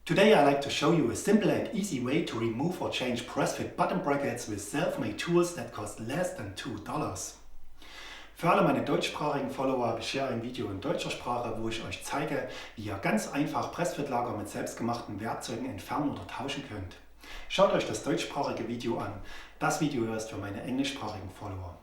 Today I like to show you a simple and easy way to remove or change press fit button brackets with self-made tools that cost less than $2. Für alle meine deutschsprachigen Follower habe ich hier ein Video in deutscher Sprache, wo ich euch zeige, wie ihr ganz einfach Pressfit-Lager mit selbstgemachten Werkzeugen entfernen oder tauschen könnt. Schaut euch das deutschsprachige Video an. Das Video hier ist für meine englischsprachigen Follower.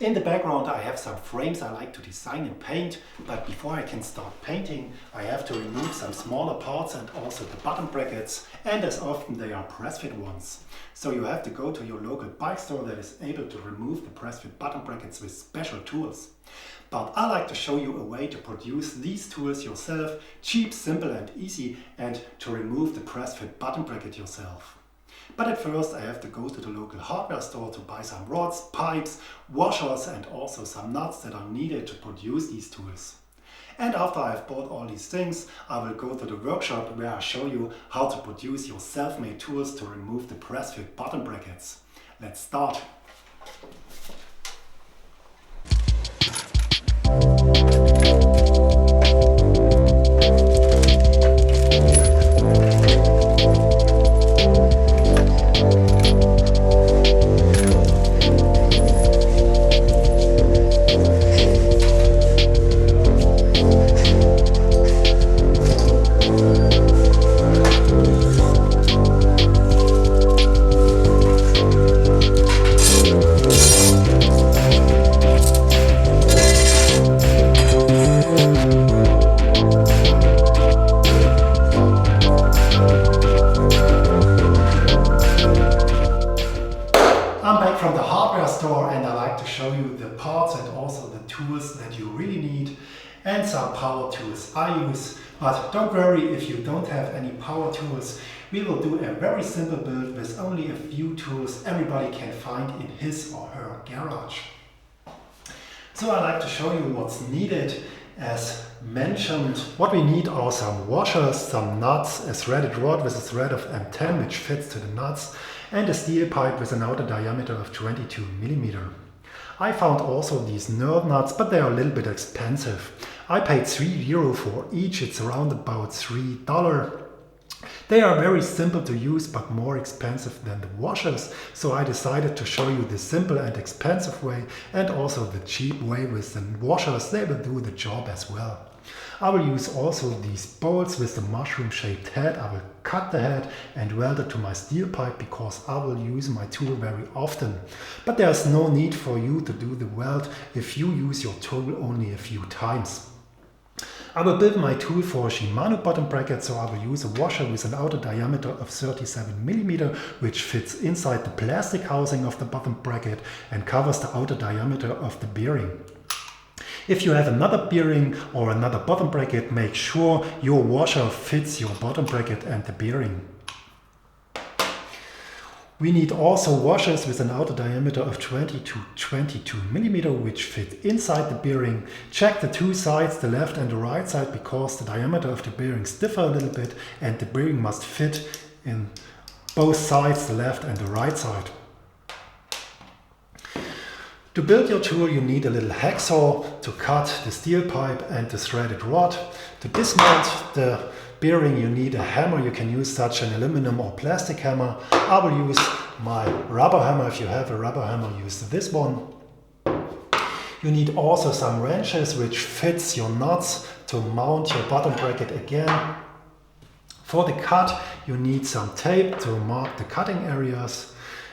In the background I have some frames I like to design and paint, but before I can start painting I have to remove some smaller parts and also the button brackets, and as often they are press fit ones. So you have to go to your local bike store that is able to remove the press fit button brackets with special tools. But I like to show you a way to produce these tools yourself, cheap, simple and easy, and to remove the press fit button bracket yourself. But at first I have to go to the local hardware store to buy some rods, pipes, washers and also some nuts that are needed to produce these tools. And after I've bought all these things, I will go to the workshop where I show you how to produce your self-made tools to remove the press fit button brackets. Let's start! I'm back from the hardware store and I like to show you the parts and also the tools that you really need and some power tools I use. But don't worry if you don't have any power tools. We will do a very simple build with only a few tools everybody can find in his or her garage. So I like to show you what's needed. As mentioned, what we need are some washers, some nuts, a threaded rod with a thread of M10 which fits to the nuts, and a steel pipe with an outer diameter of 22 mm. I found also these nerd nuts, but they are a little bit expensive. I paid €3 for each, it's around about $3. They are very simple to use but more expensive than the washers, so I decided to show you the simple and expensive way and also the cheap way with the washers. They will do the job as well. I will use also these bolts with the mushroom shaped head. I will cut the head and weld it to my steel pipe because I will use my tool very often. But there's no need for you to do the weld if you use your tool only a few times. I will build my tool for a Shimano button bracket, so I will use a washer with an outer diameter of 37 mm, which fits inside the plastic housing of the button bracket and covers the outer diameter of the bearing. If you have another bearing or another bottom bracket, make sure your washer fits your bottom bracket and the bearing. We need also washers with an outer diameter of 20 to 22 mm, which fit inside the bearing. Check the two sides, the left and the right side, because the diameter of the bearings differ a little bit and the bearing must fit in both sides, the left and the right side. To build your tool you need a little hacksaw to cut the steel pipe and the threaded rod. To dismount the bearing you need a hammer. You can use such an aluminum or plastic hammer. I will use my rubber hammer. If you have a rubber hammer, use this one. You need also some wrenches which fits your nuts to mount your bottom bracket again. For the cut you need some tape to mark the cutting areas,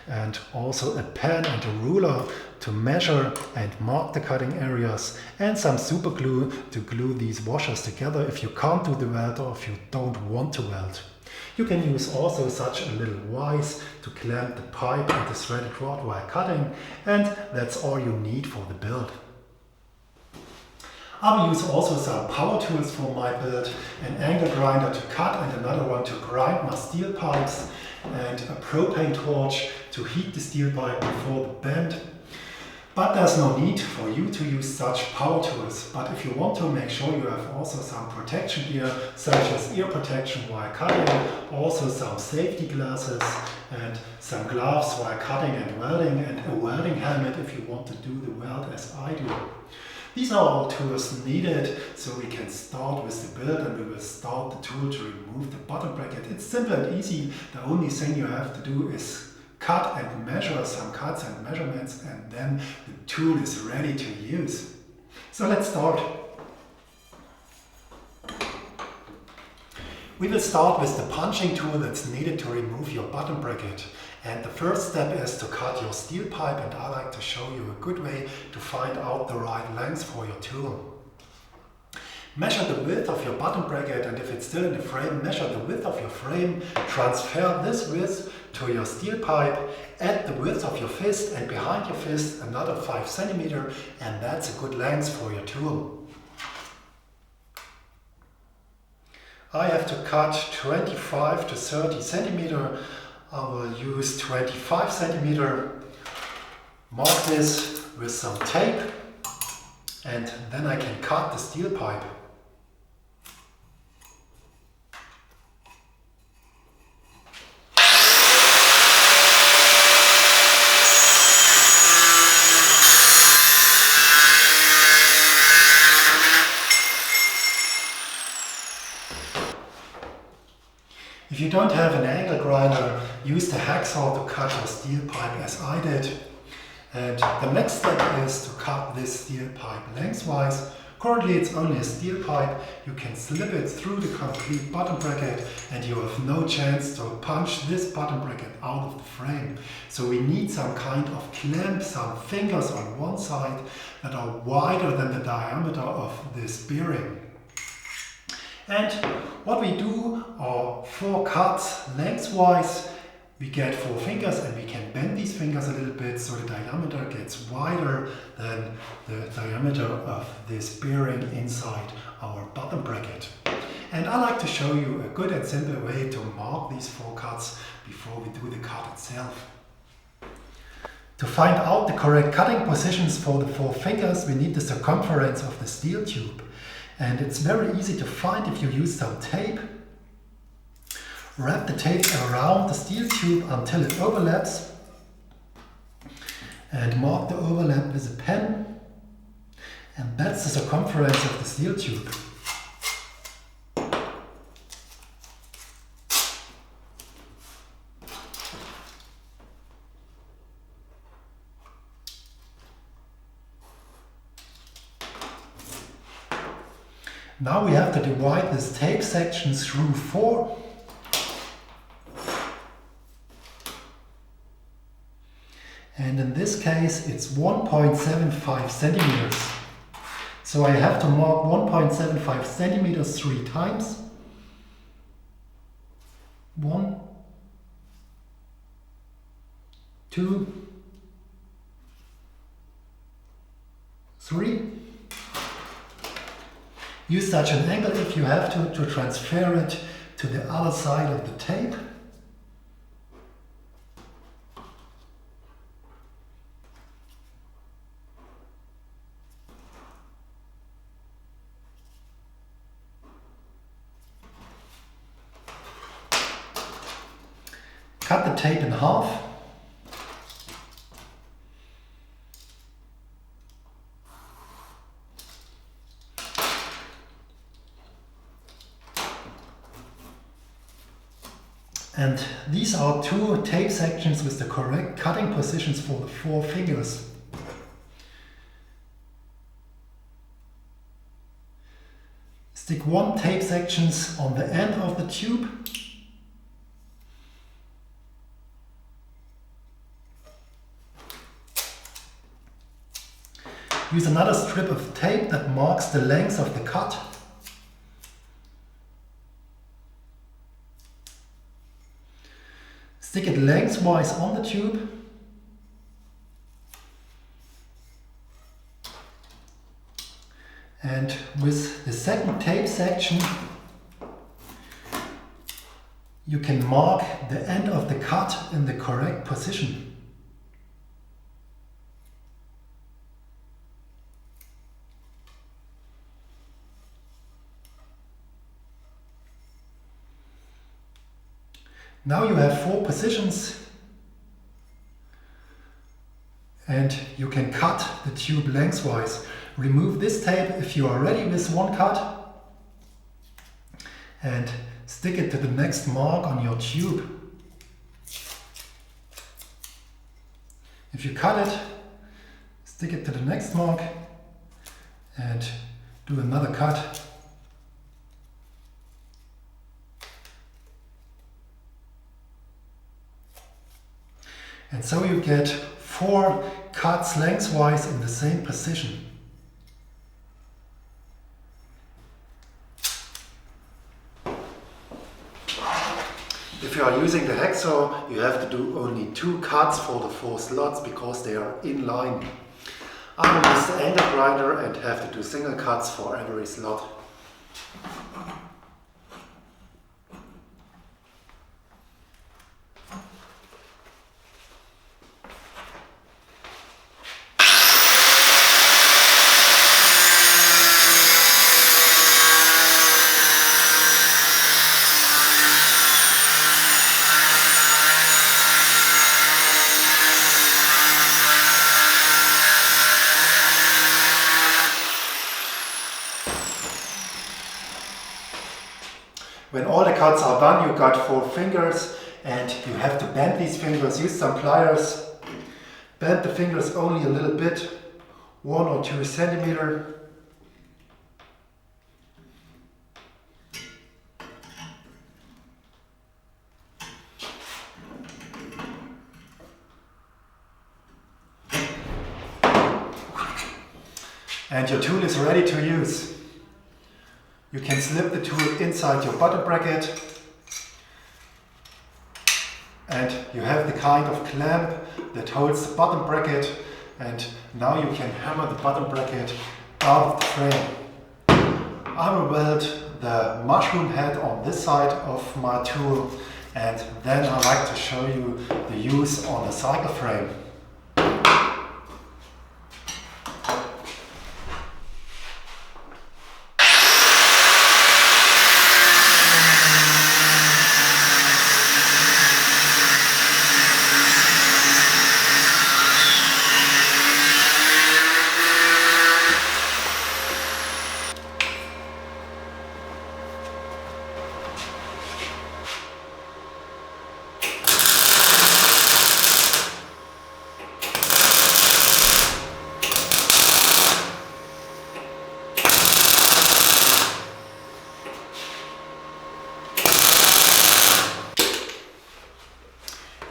and also a pen and a ruler to measure and mark the cutting areas, and some super glue to glue these washers together if you can't do the weld or if you don't want to weld. You can use also such a little vise to clamp the pipe and the threaded rod while cutting, and that's all you need for the build. I will use also some power tools for my build, an angle grinder to cut and another one to grind my steel pipes, and a propane torch to heat the steel pipe before the bend. But there's no need for you to use such power tools. But if you want to, make sure you have also some protection gear, such as ear protection while cutting, also some safety glasses and some gloves while cutting and welding, and a welding helmet if you want to do the weld as I do. These are all tools needed, so we can start with the build and we will start the tool to remove the bottom bracket. It's simple and easy. The only thing you have to do is cut and measure some cuts and measurements, and then the tool is ready to use. So let's start. We will start with the punching tool that's needed to remove your bottom bracket. And the first step is to cut your steel pipe, and I like to show you a good way to find out the right length for your tool. Measure the width of your bottom bracket, and if it's still in the frame, measure the width of your frame, transfer this width to your steel pipe, add the width of your fist, and behind your fist another 5 cm, and that's a good length for your tool. I have to cut 25 to 30 cm. I will use 25 cm. Mark this with some tape, and then I can cut the steel pipe. If you don't have an angle grinder, use the hacksaw to cut your steel pipe as I did. And the next step is to cut this steel pipe lengthwise. Currently it's only a steel pipe. You can slip it through the complete bottom bracket and you have no chance to punch this bottom bracket out of the frame. So we need some kind of clamp, some fingers on one side that are wider than the diameter of this bearing. And what we do are 4 cuts lengthwise. We get 4 fingers and we can bend these fingers a little bit so the diameter gets wider than the diameter of this bearing inside our bottom bracket. And I like to show you a good and simple way to mark these 4 cuts before we do the cut itself. To find out the correct cutting positions for the 4 fingers, we need the circumference of the steel tube. And it's very easy to find if you use some tape. Wrap the tape around the steel tube until it overlaps. And mark the overlap with a pen. And that's the circumference of the steel tube. Now we have to divide this tape section through 4. And in this case it's 1.75 centimeters. So I have to mark 1.75 centimeters 3 times. 1, 2, 3. Use such an angle if you have to transfer it to the other side of the tape. Cut the tape in half. And these are 2 tape sections with the correct cutting positions for the 4 fingers. Stick 1 tape sections on the end of the tube. Use another strip of tape that marks the length of the cut. Stick it lengthwise on the tube. And with the second tape section, you can mark the end of the cut in the correct position. Now you have 4 positions and you can cut the tube lengthwise. remove this tape if you are ready with one cut and stick it to the next mark on your tube. If you cut it, stick it to the next mark and do another cut. And so you get 4 cuts lengthwise in the same position. If you are using the hacksaw, you have to do only 2 cuts for the 4 slots because they are in line. I will use the ender grinder and have to do single cuts for every slot. When all the cuts are done, you got 4 fingers and you have to bend these fingers. Use some pliers. Bend the fingers only a little bit, 1 or 2 centimeters. And your tool is ready to use. You can slip the tool inside your bottom bracket and you have the kind of clamp that holds the bottom bracket, and now you can hammer the bottom bracket out of the frame. I will weld the mushroom head on this side of my tool, and then I like to show you the use on the cycle frame.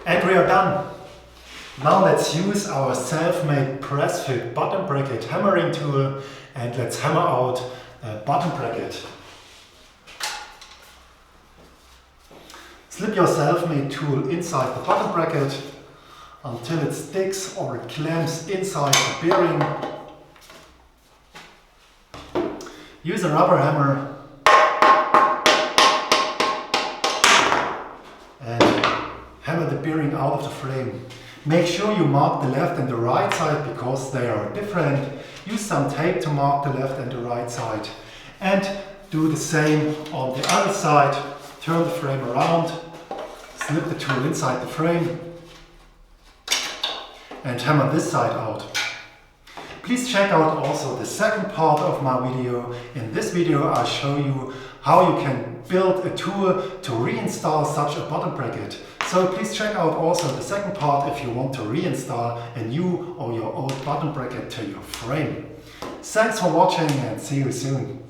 And we are done. Now let's use our self-made press fit bottom bracket hammering tool and let's hammer out a bottom bracket. Slip your self-made tool inside the bottom bracket until it sticks or it clamps inside the bearing. Use a rubber hammer and hammer the bearing out of the frame. Make sure you mark the left and the right side because they are different. Use some tape to mark the left and the right side. And do the same on the other side. Turn the frame around, slip the tool inside the frame and hammer this side out. Please check out also the second part of my video. In this video I'll show you how you can build a tool to reinstall such a bottom bracket. So please check out also the second part if you want to reinstall a new or your old bottom bracket to your frame. Thanks for watching and see you soon.